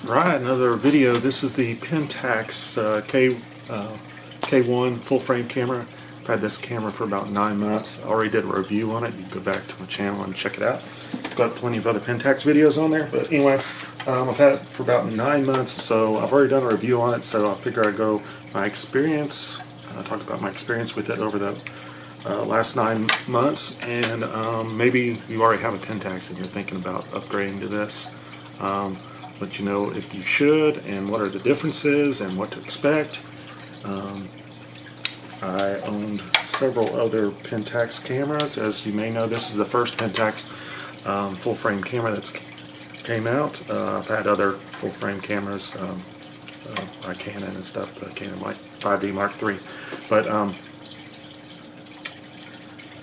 Right, another video. This is the Pentax K1 full frame camera. I've had this camera for about 9 months. I already did a review on it. You can go back to my channel and check it out. I've got plenty of other Pentax videos on there, but anyway, I've had it for about 9 months, so I've already done a review on it, so I figure I'd go my experience, talk about my experience with it over the last 9 months, and maybe you already have a Pentax and you're thinking about upgrading to this. Let you know if you should and what are the differences and what to expect. I owned several other Pentax cameras. As you may know, this is the first Pentax full frame camera that's came out. I've had other full frame cameras by Canon and stuff, the Canon 5D Mark III. But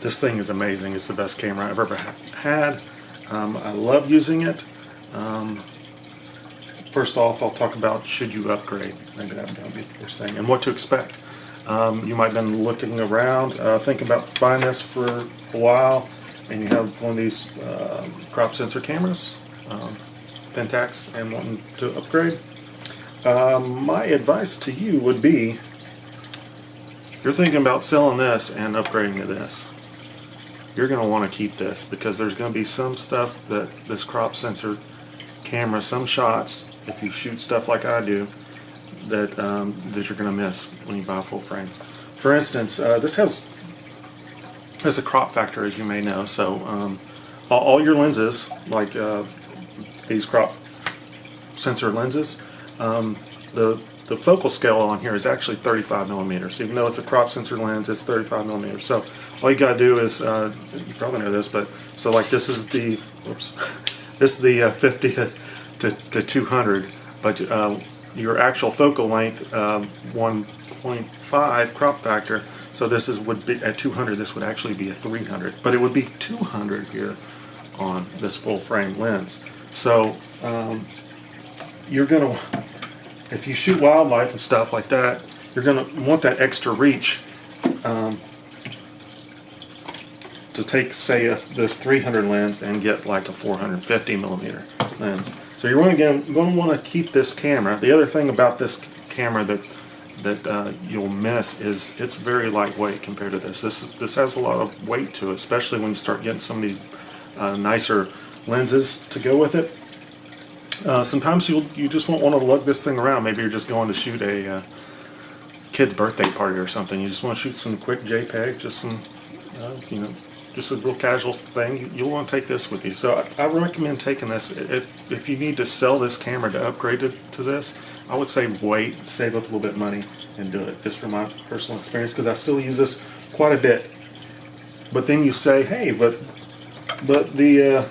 this thing is amazing. It's the best camera I've ever had. I love using it. First off, I'll talk about should you upgrade. Maybe that's going to be the first thing. And what to expect. You might have been looking around, thinking about buying this for a while, and you have one of these crop sensor cameras, Pentax, and wanting to upgrade. My advice to you would be, you're thinking about selling this and upgrading to this. You're going to want to keep this because there's going to be some stuff that this crop sensor camera, some shots, if you shoot stuff like I do, that you're going to miss when you buy a full frame. For instance, this has a crop factor, as you may know, so all your lenses, like these crop sensor lenses, the focal scale on here is actually 35 millimeters. Even though it's a crop sensor lens, it's 35 millimeters. So all you gotta do is, you probably know this, but so like this is the, whoops, this is the 50 to 200, but your actual focal length, 1.5 crop factor. So this would be at 200. This would actually be a 300, but it would be 200 here on this full frame lens. So you're gonna, if you shoot wildlife and stuff like that, you're gonna want that extra reach to take, say, this 300 lens and get like a 450 millimeter lens. So you're going to want to keep this camera. The other thing about this camera that you'll miss is it's very lightweight compared to this. This has a lot of weight to it, especially when you start getting some of these nicer lenses to go with it. Sometimes you just won't want to lug this thing around. Maybe you're just going to shoot a kid's birthday party or something. You just want to shoot some quick JPEG, just some, just a real casual thing. You'll want to take this with you. So I recommend taking this. If you need to sell this camera to upgrade to this, I would say wait, save up a little bit of money, and do it. Just from my personal experience, because I still use this quite a bit. But then you say, hey, but the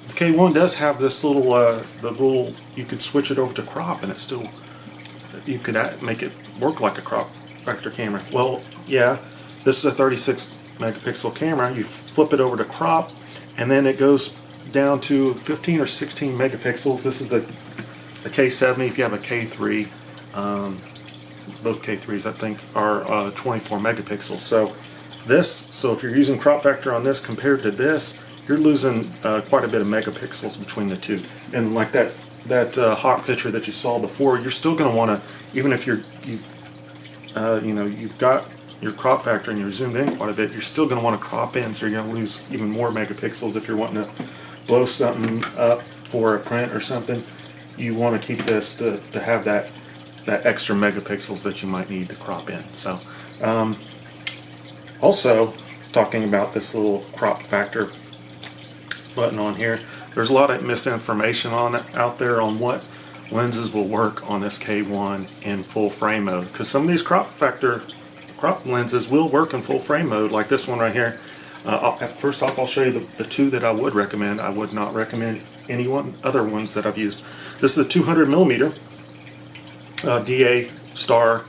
K1 does have this little, you could switch it over to crop, and it still, you could make it work like a crop factor camera. Well, yeah, this is a 36 megapixel camera. You flip it over to crop, and then it goes down to 15 or 16 megapixels. This is the K70. If you have a K3, both K3s I think are 24 megapixels. So if you're using crop factor on this compared to this, you're losing quite a bit of megapixels between the two. And like that hot picture that you saw before, you're still going to want to, even if you've got your crop factor and you're zoomed in quite a bit, you're still going to want to crop in, so you're going to lose even more megapixels. If you're wanting to blow something up for a print or something, you want to keep this to have that extra megapixels that you might need to crop in. So also, talking about this little crop factor button on here, there's a lot of misinformation out there on what lenses will work on this K1 in full frame mode, because some of these crop lenses will work in full frame mode, like this one right here. First off, I'll show you the two that I would recommend. I would not recommend any other ones that I've used. This is a 200 millimeter DA Star.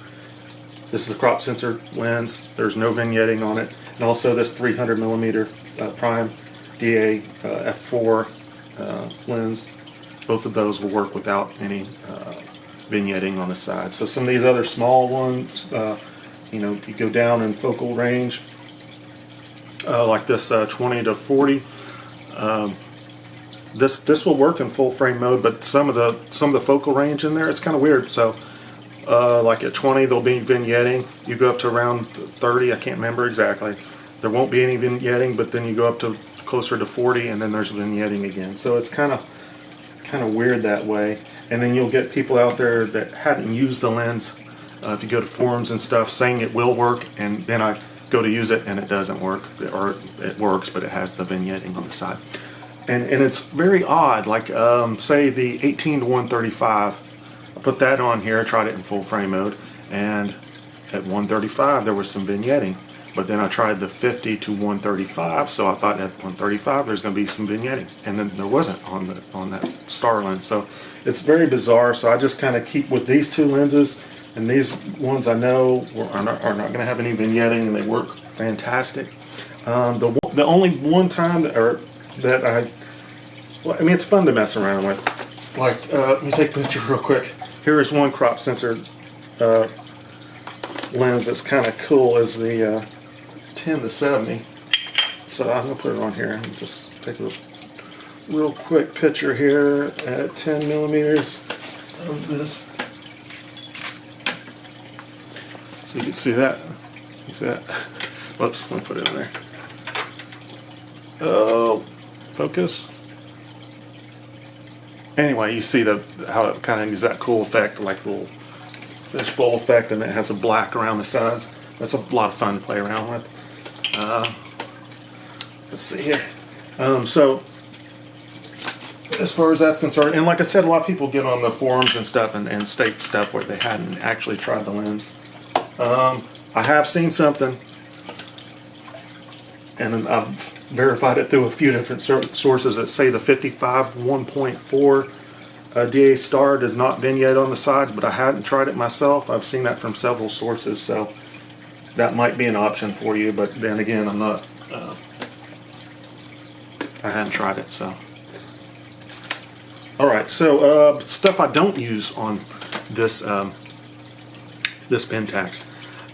This is a crop sensor lens. There's no vignetting on it. And also this 300 millimeter prime DA f4 lens. Both of those will work without any vignetting on the side. So some of these other small ones, you go down in focal range, like this 20 to 40. This will work in full frame mode, but some of the focal range in there, it's kind of weird. So like at 20 there'll be vignetting. You go up to around 30, I can't remember exactly, there won't be any vignetting, but then you go up to closer to 40 and then there's vignetting again. So it's kind of weird that way. And then you'll get people out there that hadn't used the lens, if you go to forums and stuff, saying it will work, and then I go to use it and it doesn't work, or it works but it has the vignetting on the side. And it's very odd, like say the 18 to 135, I put that on here, tried it in full frame mode, and at 135 there was some vignetting. But then I tried the 50 to 135, so I thought at 135 there's going to be some vignetting, and then there wasn't on that star lens. So it's very bizarre. So I just kind of keep with these two lenses, and these ones I know are not going to have any vignetting, and they work fantastic. The only one time that I mean, it's fun to mess around with. Like, let me take a picture real quick. Here is one crop sensor lens that's kind of cool, is the 10 to 70. So I'm going to put it on here and just take a real quick picture here at 10 millimeters of this. So you can see that. You see that? Whoops, let me put it in there. Oh, focus. Anyway, you see how it kind of gives that cool effect, like a little fishbowl effect, and it has a black around the sides. That's a lot of fun to play around with. Let's see here. So as far as that's concerned, and like I said, a lot of people get on the forums and stuff and state stuff where they hadn't actually tried the lens. I have seen something, and I've verified it through a few different sources, that say the 55 1.4 DA star does not vignette on the sides, but I hadn't tried it myself. I've seen that from several sources, so that might be an option for you, but then again, I'm not, I hadn't tried it, so. Alright, so stuff I don't use on this this Pentax.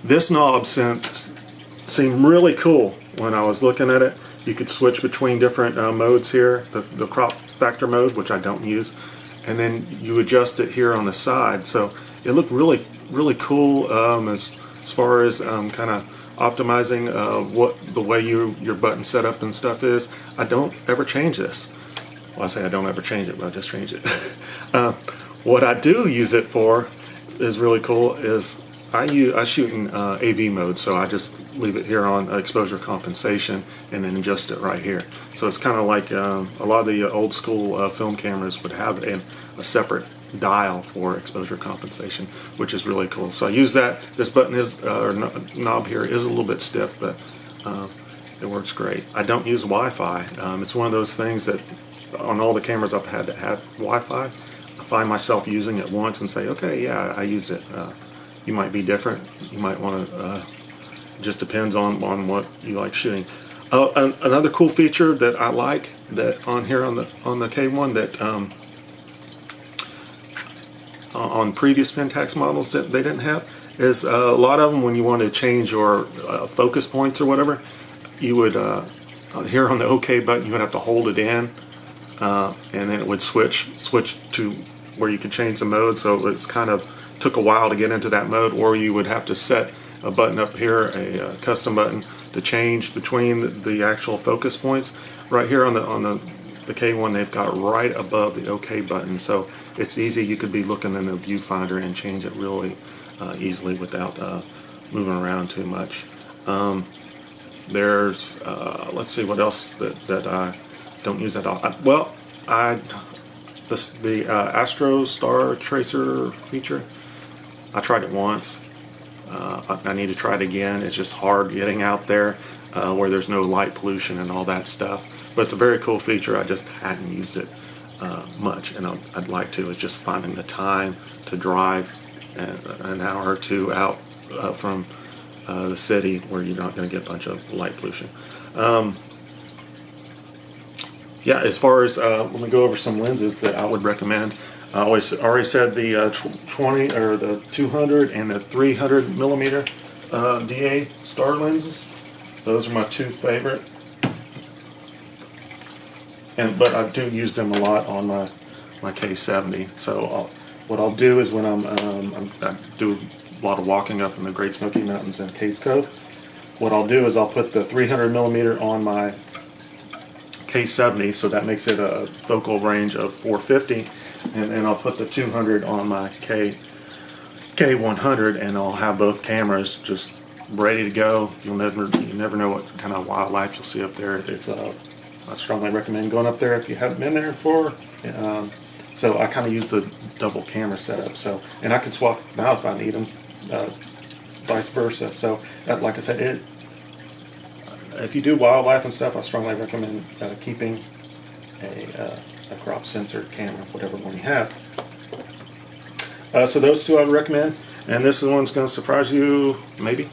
This knob seemed really cool when I was looking at it. You could switch between different modes here, the crop factor mode, which I don't use, and then you adjust it here on the side. So it looked really, really cool as far as kind of optimizing what the way your button setup and stuff is. I don't ever change this. Well, I say I don't ever change it, but I just change it. What I do use it for is really cool. Is I shoot in AV mode, so I just leave it here on exposure compensation and then adjust it right here. So it's kind of like a lot of the old school film cameras would have a separate dial for exposure compensation, which is really cool. So I use that. This button is, or knob here is a little bit stiff, but it works great. I don't use Wi-Fi. It's one of those things that on all the cameras I've had that have Wi-Fi, I find myself using it once and say, okay, yeah, I use it. You might be different. You might want to, just depends on what you like shooting. Another cool feature that I like that on here on the K-1 that on previous Pentax models that they didn't have is a lot of them, when you want to change your focus points or whatever, you would here on the OK button you would have to hold it in, and then it would switch to where you could change the mode. So it was kind of took a while to get into that mode, or you would have to set a button up here, a custom button, to change between the actual focus points. Right here on the K-1, they've got it right above the OK button, so it's easy. You could be looking in the viewfinder and change it really easily without moving around too much. There's let's see what else that I don't use at all. The Astro Star Tracer feature, I tried it once. I need to try it again. It's just hard getting out there where there's no light pollution and all that stuff. But it's a very cool feature. I just hadn't used it much, and I'd like to. It's just finding the time to drive an hour or two out from the city where you're not going to get a bunch of light pollution. Yeah, as far as let me go over some lenses that I would recommend. I already said the 20 or the 200 and the 300 millimeter DA star lenses. Those are my two favorite. but I do use them a lot on my K70. So what I'll do is when I do a lot of walking up in the Great Smoky Mountains and Cades Cove, what I'll do is I'll put the 300mm on my K70, so that makes it a focal range of 450, and then I'll put the 200 on my K100, and I'll have both cameras just ready to go. You never know what kind of wildlife you'll see up there. I strongly recommend going up there if you haven't been there before. So I kind of use the double camera setup. So, and I can swap them out if I need them, vice versa. So, like I said, if you do wildlife and stuff, I strongly recommend keeping a crop sensor camera, whatever one you have. So those two I would recommend, and this one's going to surprise you, maybe.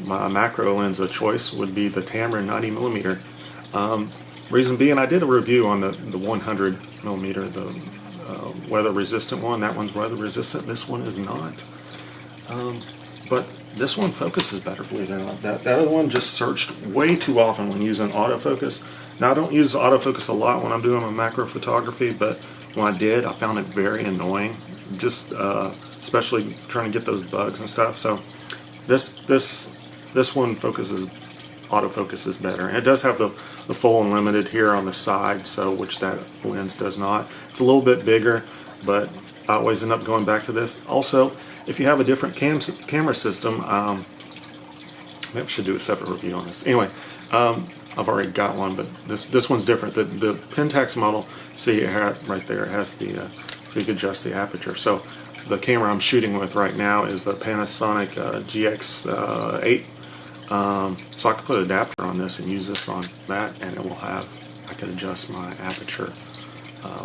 My macro lens of choice would be the Tamron 90mm. Reason being, I did a review on the 100mm, the weather resistant one. That one's weather resistant. This one is not. But this one focuses better, believe it or not. That other one just searched way too often when using autofocus. Now I don't use autofocus a lot when I'm doing my macro photography, but when I did, I found it very annoying. Just especially trying to get those bugs and stuff. So this one autofocuses better, and it does have the full unlimited here on the side, so which that lens does not. It's a little bit bigger, but I always end up going back to this. Also, if you have a different camera system, maybe I should do a separate review on this. Anyway, I've already got one, but this one's different. The Pentax model, see right there, it has the so you can adjust the aperture. So the camera I'm shooting with right now is the Panasonic GX8. So I could put an adapter on this and use this on that, and it will have, I can adjust my aperture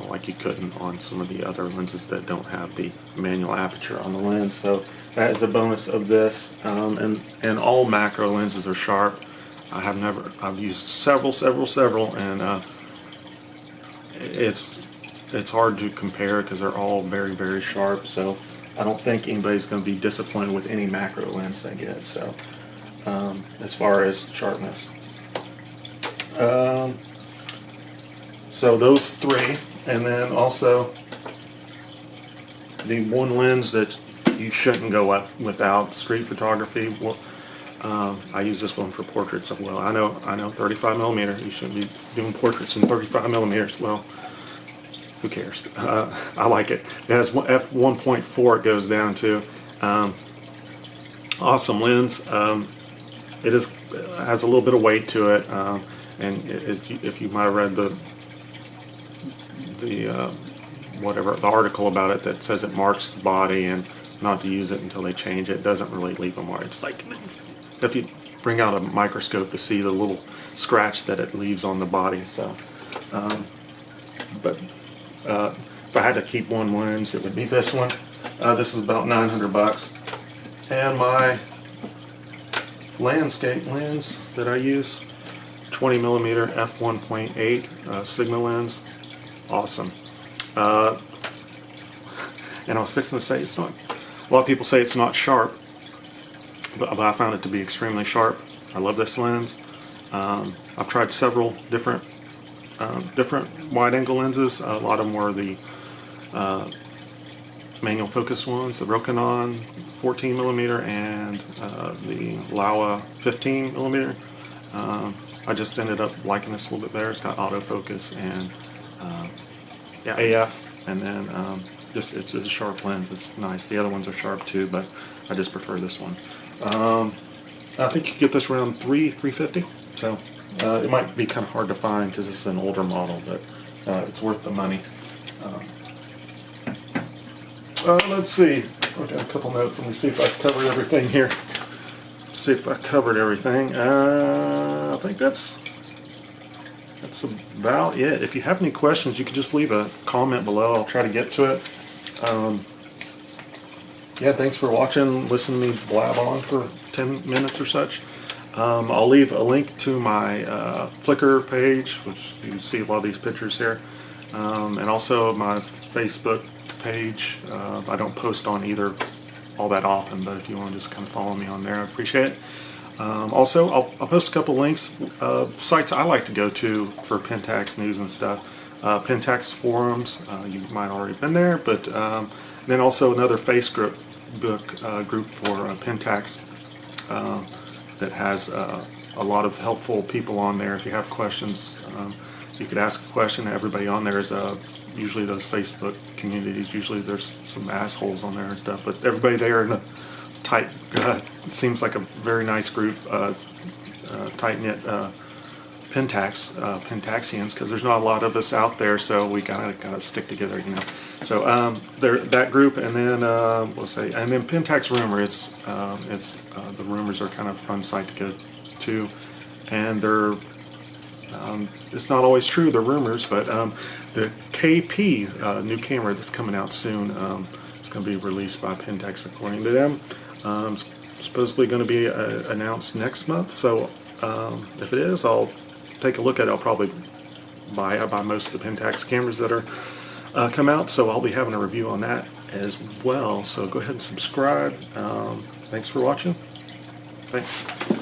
like you couldn't on some of the other lenses that don't have the manual aperture on the lens. So that is a bonus of this. And all macro lenses are sharp. I've used several, and it's hard to compare because they're all very, very sharp. So I don't think anybody's going to be disappointed with any macro lens they get. So as far as sharpness. So those three, and then also the one lens that you shouldn't go without, street photography. Well, I use this one for portraits as well. I know 35mm. You shouldn't be doing portraits in 35mm. Well, who cares? I like it. It has f1.4. It goes down to. Awesome lens. It has a little bit of weight to it, and if you might have read the article about it that says it marks the body and not to use it until they change it, doesn't really leave a mark. It's like if you bring out a microscope to see the little scratch that it leaves on the body. So, but if I had to keep one lens, it would be this one. This is about $900, and my landscape lens that I use, 20mm f1.8 Sigma lens, awesome. And I was fixing to say it's not. A lot of people say it's not sharp, but I found it to be extremely sharp. I love this lens. I've tried several different wide-angle lenses. A lot of them were the manual focus ones, the Rokinon 14mm and the Laowa 15mm. I just ended up liking this a little bit better. It's got autofocus and AF, and then it's a sharp lens. It's nice. The other ones are sharp too, but I just prefer this one. I think you can get this around $350. So it might be kind of hard to find because it's an older model, but it's worth the money. Let's see. I've got a couple notes. Let me see if I covered everything here. Let's see if I covered everything. I think that's about it. If you have any questions, you can just leave a comment below. I'll try to get to it. Yeah, thanks for watching. Listen to me blab on for 10 minutes or such. I'll leave a link to my Flickr page, which you can see a lot of these pictures here, and also my Facebook page. I don't post on either all that often, but if you want to just kind of follow me on there, I appreciate it. Also, I'll post a couple links of sites I like to go to for Pentax news and stuff. Pentax forums, you might already been there, but then also another Facebook group for Pentax that has a lot of helpful people on there. If you have questions, you could ask a question. Everybody on there is usually those Facebook communities. Usually there's some assholes on there and stuff, but everybody there in a tight, seems like a very nice group, tight-knit Pentaxians, because there's not a lot of us out there, so we gotta stick together, you know. So that group, and then and then Pentax Rumor. It's the rumors are kind of a fun site to go to, and they're it's not always true. They're rumors, but the KP new camera that's coming out soon. It's going to be released by Pentax, according to them. It's supposedly going to be announced next month. So if it is, I'll take a look at it. I'll probably buy most of the Pentax cameras that are come out. So I'll be having a review on that as well. So go ahead and subscribe. Thanks for watching. Thanks.